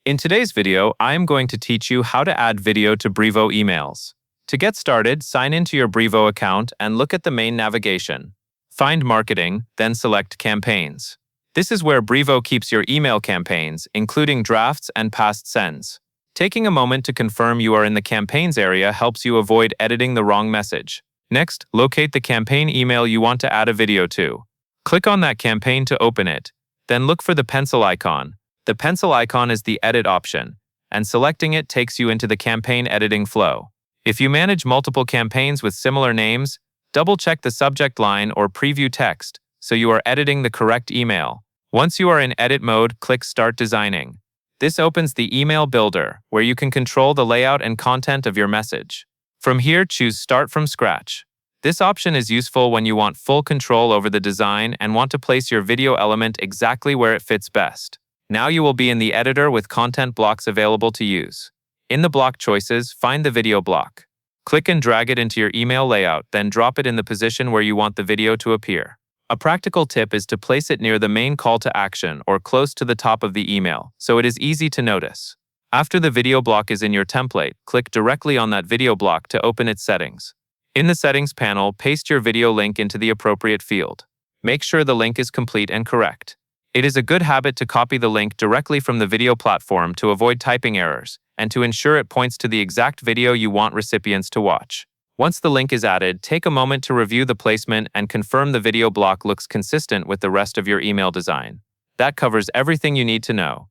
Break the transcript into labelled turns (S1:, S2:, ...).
S1: In today's video, I am going to teach you how to add video to Brevo emails. To get started, sign into your Brevo account and look at the main navigation. Find Marketing, then select Campaigns. This is where Brevo keeps your email campaigns, including drafts and past sends. Taking a moment to confirm you are in the Campaigns area helps you avoid editing the wrong message. Next, locate the campaign email you want to add a video to. Click on that campaign to open it, then look for the pencil icon. The pencil icon is the edit option, and selecting it takes you into the campaign editing flow. If you manage multiple campaigns with similar names, double-check the subject line or preview text so you are editing the correct email. Once you are in edit mode, click Start Designing. This opens the email builder, where you can control the layout and content of your message. From here, choose Start from Scratch. This option is useful when you want full control over the design and want to place your video element exactly where it fits best. Now you will be in the editor with content blocks available to use. In the block choices, find the video block. Click and drag it into your email layout, then drop it in the position where you want the video to appear. A practical tip is to place it near the main call to action or close to the top of the email, so it is easy to notice. After the video block is in your template, click directly on that video block to open its settings. In the settings panel, paste your video link into the appropriate field. Make sure the link is complete and correct. It is a good habit to copy the link directly from the video platform to avoid typing errors and to ensure it points to the exact video you want recipients to watch. Once the link is added, take a moment to review the placement and confirm the video block looks consistent with the rest of your email design. That covers everything you need to know.